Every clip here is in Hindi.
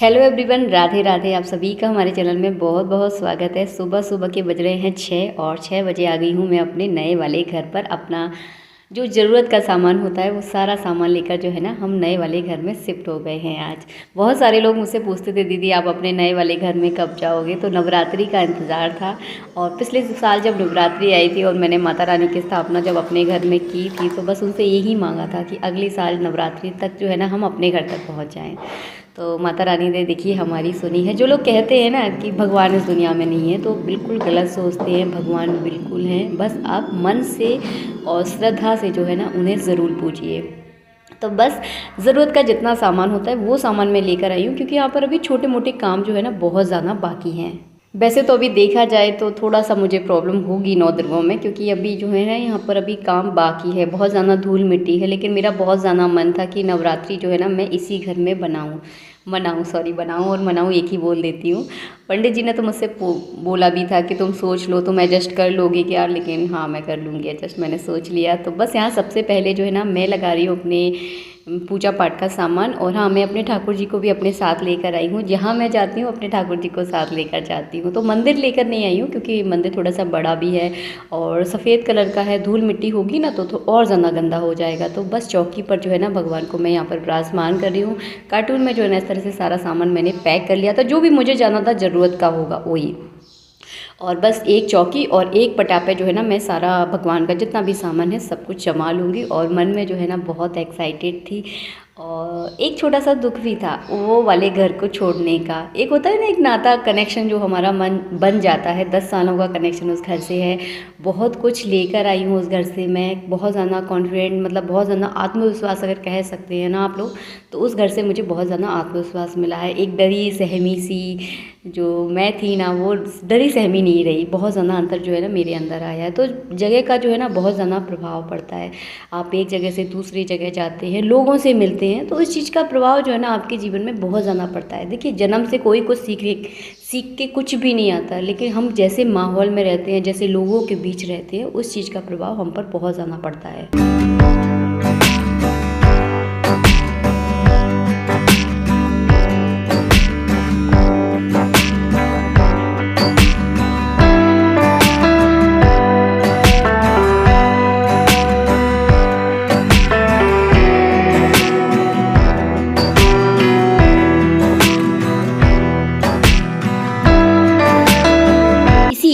Hello everyone, Radhe Radhe. आप सभी का हमारे चैनल में बहुत बहुत स्वागत है। सुबह सुबह के बज रहे हैं 6 और 6 बजे आ गई हूँ मैं अपने नए वाले घर पर। अपना जो ज़रूरत का सामान होता है वो सारा सामान लेकर जो है ना हम नए वाले घर में शिफ्ट हो गए हैं। आज बहुत सारे लोग मुझसे पूछते थे, दीदी आप अपने नए वाले घर में कब जाओगे। तो नवरात्रि का इंतज़ार था और पिछले साल जब नवरात्रि आई थी और मैंने माता रानी की स्थापना जब अपने घर में की थी तो बस उनसे यही मांगा था कि अगले साल नवरात्रि तक जो है ना हम अपने घर तक पहुँच जाएँ। तो माता रानी ने देखिए हमारी सुनी है। जो लोग कहते हैं ना कि भगवान इस दुनिया में नहीं है तो बिल्कुल गलत सोचते हैं। भगवान बिल्कुल हैं, बस आप मन से और श्रद्धा से जो है ना उन्हें ज़रूर पूजिए। तो बस ज़रूरत का जितना सामान होता है वो सामान मैं लेकर आई हूँ, क्योंकि यहाँ पर अभी छोटे मोटे काम जो है ना बहुत ज़्यादा बाकी हैं। वैसे तो अभी देखा जाए तो थोड़ा सा मुझे प्रॉब्लम होगी 9 दुर्गों में, क्योंकि अभी जो है ना यहाँ पर अभी काम बाकी है, बहुत ज़्यादा धूल मिट्टी है। लेकिन मेरा बहुत ज़्यादा मन था कि नवरात्रि जो है ना मैं इसी घर में बनाऊँ और मनाऊँ, एक ही बोल देती हूँ। पंडित जी ने तो मुझसे बोला भी था कि तुम सोच लो, तुम एडजस्ट कर लोगे क्या। लेकिन हाँ, मैं कर लूँगी एडजस्ट, मैंने सोच लिया। तो बस यहाँ सबसे पहले जो है ना मैं लगा रही हूँ अपने पूजा पाठ का सामान। और हाँ, मैं अपने ठाकुर जी को भी अपने साथ लेकर आई हूँ। जहाँ मैं जाती हूँ अपने ठाकुर जी को साथ लेकर जाती हूँ। तो मंदिर लेकर नहीं आई हूँ, क्योंकि मंदिर थोड़ा सा बड़ा भी है और सफ़ेद कलर का है। धूल मिट्टी होगी ना तो और ज़्यादा गंदा हो जाएगा। तो बस चौकी पर जो है ना भगवान को मैं यहाँ पर विराजमान कर रही हूँ। कार्टून में जो है ना इस तरह से सारा सामान मैंने पैक कर लिया था, जो भी मुझे जाना था ज़रूरत का होगा वही। और बस एक चौकी और एक पटापे जो है ना मैं सारा भगवान का जितना भी सामान है सब कुछ जमा लूँगी। और मन में जो है ना बहुत एक्साइटेड थी। और एक छोटा सा दुख भी था वो वाले घर को छोड़ने का। एक होता है ना एक नाता कनेक्शन जो हमारा मन बन जाता है, 10 सालों का कनेक्शन उस घर से है। बहुत कुछ लेकर आई हूँ उस घर से मैं, बहुत ज़्यादा कॉन्फिडेंट, मतलब बहुत ज़्यादा आत्मविश्वास अगर कह सकते हैं ना आप लोग, तो उस घर से मुझे बहुत ज़्यादा आत्मविश्वास मिला है। एक डरी सहमी सी जो मैं थी ना वो डरी सहमी नहीं रही। बहुत ज़्यादा अंतर जो है ना मेरे अंदर आया है। तो जगह का जो है ना बहुत ज़्यादा प्रभाव पड़ता है। आप एक जगह से दूसरी जगह जाते हैं, लोगों से मिलते हैं, तो उस चीज़ का प्रभाव जो है ना आपके जीवन में बहुत ज़्यादा पड़ता है। देखिए, जन्म से कोई कुछ सीख के कुछ भी नहीं आता, लेकिन हम जैसे माहौल में रहते हैं, जैसे लोगों के बीच रहते हैं, उस चीज़ का प्रभाव हम पर बहुत ज़्यादा पड़ता है।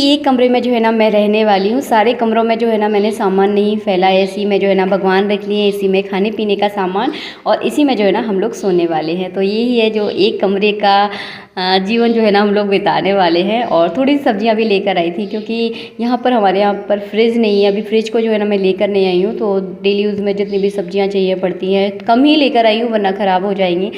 एक कमरे में जो है ना मैं रहने वाली हूँ। सारे कमरों में जो है ना मैंने सामान नहीं फैला है। इसी में जो है ना भगवान रख लिए, इसी में खाने पीने का सामान, और इसी में जो है ना हम लोग सोने वाले हैं। तो यही है जो एक कमरे का जीवन जो है ना हम लोग बिताने वाले हैं। और थोड़ी सी सब्जियां भी लेकर आई थी, क्योंकि यहाँ पर हमारे यहाँ पर फ्रिज नहीं है। अभी फ्रिज को जो है ना मैं लेकर नहीं आई हूँ, तो डेली यूज़ में जितनी भी सब्जियां चाहिए पड़ती हैं कम ही लेकर आई हूँ, वरना ख़राब हो जाएंगी।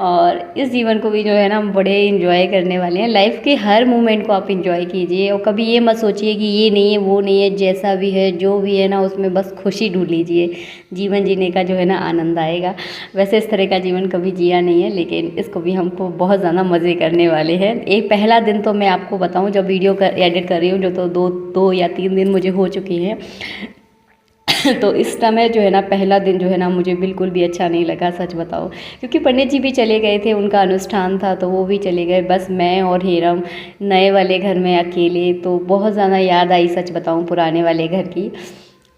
और इस जीवन को भी जो है ना हम बड़े इंजॉय करने वाले हैं। लाइफ के हर मोमेंट को आप इंजॉय कीजिए और कभी ये मत सोचिए कि ये नहीं है वो नहीं है। जैसा भी है जो भी है ना उसमें बस खुशी ढूंढ लीजिए। जीवन जीने का जो है ना आनंद आएगा। वैसे इस तरह का जीवन कभी जिया नहीं है, लेकिन इसको भी हमको बहुत ज़्यादा मज़े करने वाले हैं। एक पहला दिन तो मैं आपको बताऊं, जब वीडियो एडिट कर रही हूँ, जो तो दो या 3 दिन मुझे हो चुके हैं तो इस समय जो है ना पहला दिन जो है ना मुझे बिल्कुल भी अच्छा नहीं लगा, सच बताओ। क्योंकि पंडित जी भी चले गए थे, उनका अनुष्ठान था तो वो भी चले गए। बस मैं और हेरम नए वाले घर में अकेले। तो बहुत ज़्यादा याद आई, सच बताऊं, पुराने वाले घर की।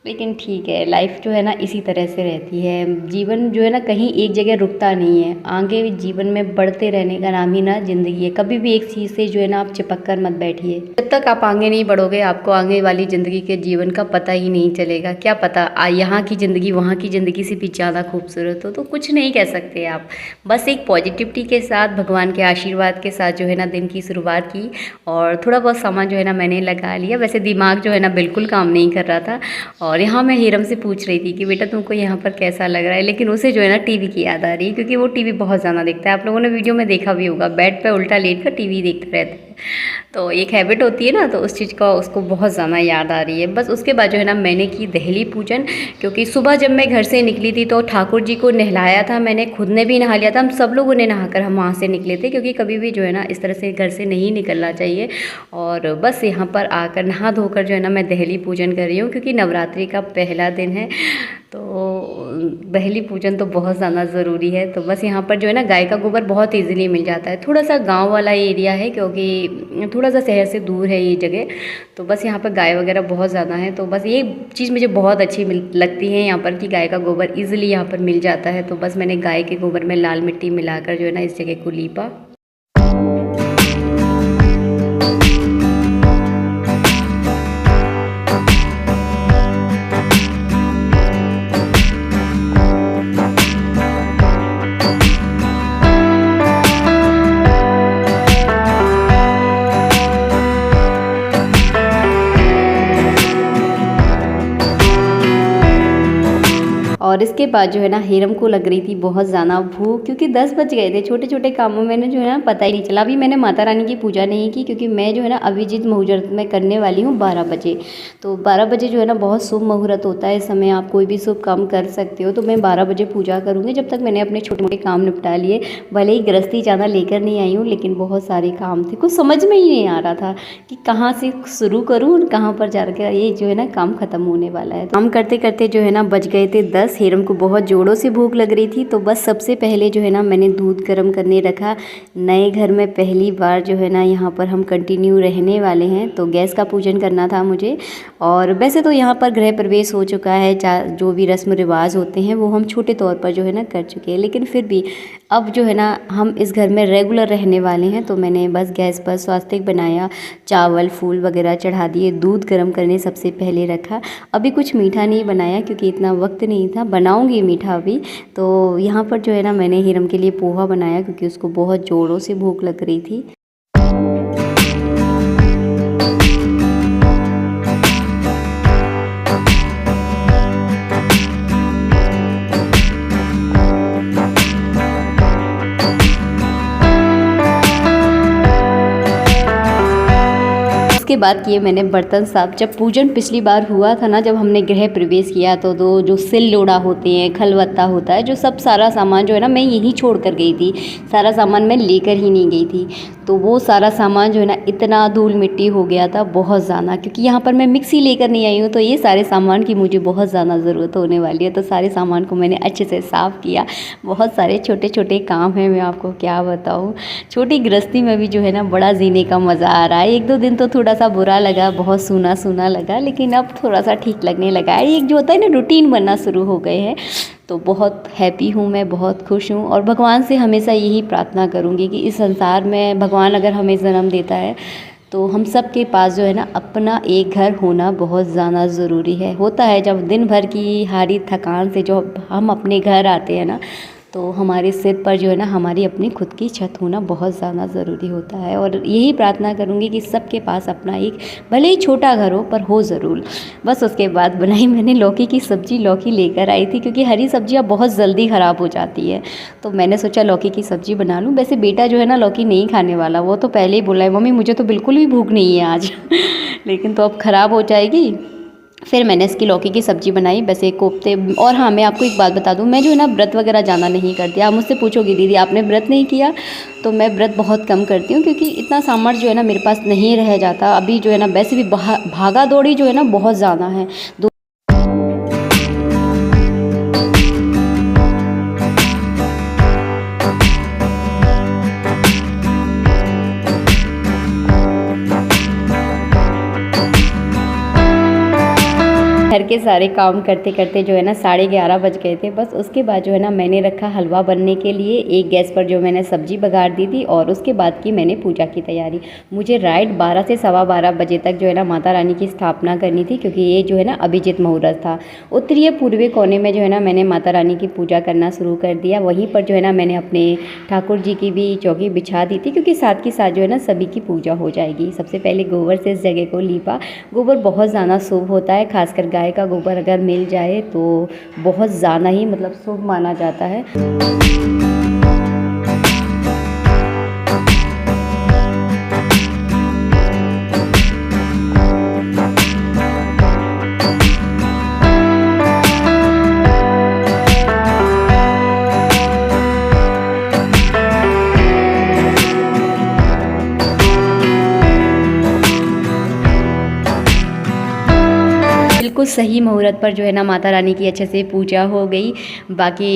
लेकिन ठीक है, लाइफ जो है ना इसी तरह से रहती है। जीवन जो है ना कहीं एक जगह रुकता नहीं है। आगे जीवन में बढ़ते रहने का नाम ही ना ज़िंदगी है। कभी भी एक चीज़ से जो है ना आप चिपक कर मत बैठिए। जब तक आप आगे नहीं बढ़ोगे आपको आगे वाली ज़िंदगी के जीवन का पता ही नहीं चलेगा। क्या पता यहाँ की ज़िंदगी वहाँ की ज़िंदगी से भी ज़्यादा खूबसूरत हो। तो कुछ नहीं कह सकते आप। बस एक पॉजिटिविटी के साथ, भगवान के आशीर्वाद के साथ जो है ना दिन की शुरुआत की। और थोड़ा बहुत सामान जो है ना मैंने लगा लिया। वैसे दिमाग जो है ना बिल्कुल काम नहीं कर रहा था। और यहाँ मैं हीरम से पूछ रही थी कि बेटा तुमको यहाँ पर कैसा लग रहा है, लेकिन उसे जो है ना टीवी की याद आ रही है, क्योंकि वो टीवी बहुत ज़्यादा देखता है। आप लोगों ने वीडियो में देखा भी होगा, बेड पे उल्टा लेट कर टीवी देखते रहते हैं। तो एक हैबिट होती है ना, तो उस चीज़ का उसको बहुत ज़्यादा याद आ रही है। बस उसके बाद जो है ना मैंने की दहली पूजन, क्योंकि सुबह जब मैं घर से निकली थी तो ठाकुर जी को नहलाया था मैंने, खुद ने भी नहा लिया था, हम सब लोगों ने नहाकर हम वहाँ से निकले थे, क्योंकि कभी भी जो है ना इस तरह से घर से नहीं निकलना चाहिए। और बस यहाँ पर आकर नहा धोकर जो है ना मैं दहली पूजन कर रही हूँ, क्योंकि नवरात्रि का पहला दिन है, तो दहली पूजन तो बहुत ज़्यादा ज़रूरी है। तो बस यहाँ पर जो है ना गाय का गोबर बहुत इजीली मिल जाता है, थोड़ा सा गांव वाला एरिया है, क्योंकि थोड़ा सा शहर से दूर है ये जगह, तो बस यहाँ पर गाय वगैरह बहुत ज़्यादा है। तो बस ये चीज़ मुझे बहुत अच्छी लगती है यहाँ पर कि गाय का गोबर ईजिली यहाँ पर मिल जाता है। तो बस मैंने गाय के गोबर में लाल मिट्टी मिलाकर जो है ना इस जगह को लीपा। और इसके बाद जो है ना हिरम को लग रही थी बहुत ज़्यादा भूख, क्योंकि 10 बज गए थे। छोटे छोटे कामों में जो है ना पता ही नहीं चला। अभी मैंने माता रानी की पूजा नहीं की, क्योंकि मैं जो है ना अभिजीत मुहूर्त में करने वाली हूँ 12 बजे। तो 12 बजे जो है ना बहुत शुभ मुहूर्त होता है, इस समय आप कोई भी शुभ काम कर सकते हो। तो मैं 12 बजे पूजा करूँगी, जब तक मैंने अपने छोटे मोटे काम निपटा लिए। भले ही गृहस्थी ज़्यादा लेकर नहीं आई हूँ, लेकिन बहुत सारे काम थे, कुछ समझ में ही नहीं आ रहा था कि कहाँ से शुरू करूँ और कहाँ पर जाकर ये जो है ना काम ख़त्म होने वाला है। काम करते करते जो है ना बज गए थे 10। हिरम को बहुत जोरों से भूख लग रही थी, तो बस सबसे पहले जो है ना मैंने दूध गर्म करने रखा। नए घर में पहली बार जो है ना यहाँ पर हम कंटिन्यू रहने वाले हैं, तो गैस का पूजन करना था मुझे। और वैसे तो यहाँ पर गृह प्रवेश हो चुका है, जो भी रस्म रिवाज होते हैं वो हम छोटे तौर पर जो है ना कर चुके हैं, लेकिन फिर भी अब जो है ना हम इस घर में रेगुलर रहने वाले हैं। तो मैंने बस गैस पर स्वास्तिक बनाया, चावल फूल वगैरह चढ़ा दिए, दूध गर्म करने सबसे पहले रखा। अभी कुछ मीठा नहीं बनाया, क्योंकि इतना वक्त नहीं था, बनाऊंगी मीठा अभी। तो यहाँ पर जो है ना मैंने हिरम के लिए पोहा बनाया, क्योंकि उसको बहुत ज़ोरों से भूख लग रही थी। उसके बाद किए मैंने बर्तन साफ। जब पूजन पिछली बार हुआ था ना, जब हमने गृह प्रवेश किया, तो जो सिल लोड़ा होते हैं, खलबत्ता होता है, जो सब सारा सामान जो है ना मैं यहीं छोड़ कर गई थी। सारा सामान मैं लेकर ही नहीं गई थी, तो वो सारा सामान जो है ना इतना धूल मिट्टी हो गया था बहुत ज़्यादा, क्योंकि यहाँ पर मैं मिक्सी लेकर नहीं आई हूँ। तो ये सारे सामान की मुझे बहुत ज़्यादा ज़रूरत होने वाली है, तो सारे सामान को मैंने अच्छे से साफ़ किया। बहुत सारे छोटे छोटे काम हैं, मैं आपको क्या बताऊँ। छोटी गृहस्थी में भी जो है ना बड़ा जीने का मज़ा आ रहा है। 1-2 दिन तो थोड़ा सा बुरा लगा, बहुत सूना सूना लगा, लेकिन अब थोड़ा सा ठीक लगने लगा है। एक जो होता है ना रूटीन बनना शुरू हो गए हैं, तो बहुत हैप्पी हूँ मैं, बहुत खुश हूँ। और भगवान से हमेशा यही प्रार्थना करूँगी कि इस संसार में भगवान अगर हमें जन्म देता है, तो हम सब के पास जो है ना अपना एक घर होना बहुत ज़्यादा ज़रूरी है। होता है जब दिन भर की हारी थकान से जो हम अपने घर आते हैं ना, तो हमारे सिर पर जो है ना हमारी अपनी खुद की छत होना बहुत ज़्यादा ज़रूरी होता है। और यही प्रार्थना करूँगी कि सबके पास अपना एक भले ही छोटा घर हो, पर हो ज़रूर। बस उसके बाद बनाई मैंने लौकी की सब्ज़ी। लौकी लेकर आई थी, क्योंकि हरी सब्जियाँ बहुत जल्दी ख़राब हो जाती है, तो मैंने सोचा लौकी की सब्ज़ी बना लूँ। वैसे बेटा जो है ना लौकी नहीं खाने वाला, वो तो पहले ही बोला है मम्मी मुझे तो बिल्कुल भी भूख नहीं है आज लेकिन तो अब ख़राब हो जाएगी। फिर मैंने इसकी लौकी की सब्ज़ी बनाई, वैसे कोफ्ते। और हाँ, मैं आपको एक बात बता दूं, मैं जो है ना व्रत वगैरह ज़्यादा नहीं करती। आप मुझसे पूछोगी दीदी आपने व्रत नहीं किया, तो मैं व्रत बहुत कम करती हूँ, क्योंकि इतना सामर्थ्य जो है ना मेरे पास नहीं रह जाता। अभी जो है ना वैसे भी भागा दौड़ी जो है ना बहुत ज़्यादा है। घर के सारे काम करते करते जो है ना 11:30 बज गए थे। बस उसके बाद जो है ना मैंने रखा हलवा बनने के लिए। एक गैस पर जो मैंने सब्जी बघार दी थी, और उसके बाद की मैंने पूजा की तैयारी। मुझे राइट 12 से 12:15 बजे तक जो है ना माता रानी की स्थापना करनी थी, क्योंकि ये जो है ना अभिजीत मुहूर्त था। उत्तरीय पूर्वी कोने में जो है ना मैंने माता रानी की पूजा करना शुरू कर दिया। वहीं पर जो है ना मैंने अपने ठाकुर जी की भी चौकी बिछा दी थी, क्योंकि साथ के साथ जो है ना सभी की पूजा हो जाएगी। सबसे पहले गोबर से इस जगह को लीपा। गोबर बहुत ज़्यादा शुभ होता है, खासकर गाय का गोबर अगर मिल जाए तो बहुत ज़्यादा ही मतलब शुभ माना जाता है। बिल्कुल सही मुहूर्त पर जो है ना माता रानी की अच्छे से पूजा हो गई। बाकी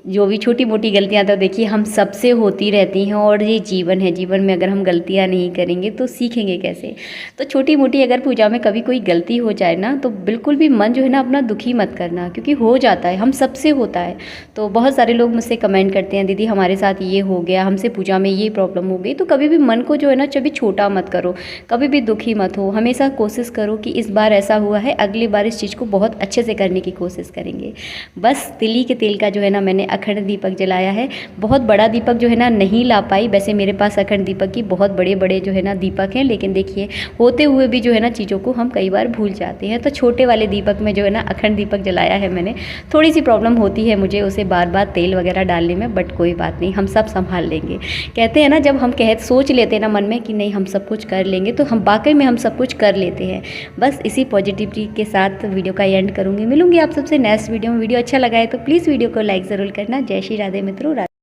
जो भी छोटी मोटी गलतियाँ तो देखिए हम सबसे होती रहती हैं, और ये जीवन है, जीवन में अगर हम गलतियाँ नहीं करेंगे तो सीखेंगे कैसे। तो छोटी मोटी अगर पूजा में कभी कोई गलती हो जाए ना, तो बिल्कुल भी मन जो है ना अपना दुखी मत करना, क्योंकि हो जाता है, हम सबसे होता है। तो बहुत सारे लोग मुझसे कमेंट करते हैं, दीदी हमारे साथ ये हो गया, हमसे पूजा में ये प्रॉब्लम हो गई। तो कभी भी मन को जो है ना कभी छोटा मत करो, कभी भी दुखी मत हो। हमेशा कोशिश करो कि इस बार ऐसा हुआ है, अगली बार इस चीज़ को बहुत अच्छे से करने की कोशिश करेंगे। बस तिली के तेल का जो है ना मैंने अखंड दीपक जलाया है। बहुत बड़ा दीपक जो है ना नहीं ला पाई, वैसे मेरे पास अखंड दीपक की बहुत बड़े बड़े जो है ना दीपक हैं, लेकिन देखिए होते हुए भी जो है ना चीज़ों को हम कई बार भूल जाते हैं। तो छोटे वाले दीपक में जो है ना अखंड दीपक जलाया है मैंने। थोड़ी सी प्रॉब्लम होती है मुझे उसे बार बार तेल वगैरह डालने में, बट कोई बात नहीं, हम सब संभाल लेंगे। कहते हैं ना, जब हम सोच लेते हैं ना मन में कि नहीं हम सब कुछ कर लेंगे, तो हम वाकई में हम सब कुछ कर लेते हैं। बस इसी पॉजिटिविटी के साथ वीडियो का एंड करूँगी। मिलूंगी आप सबसे नेक्स्ट वीडियो में। वीडियो अच्छा लगा है तो प्लीज़ वीडियो को लाइक ज़रूर करना। जय श्री राधे मित्रों।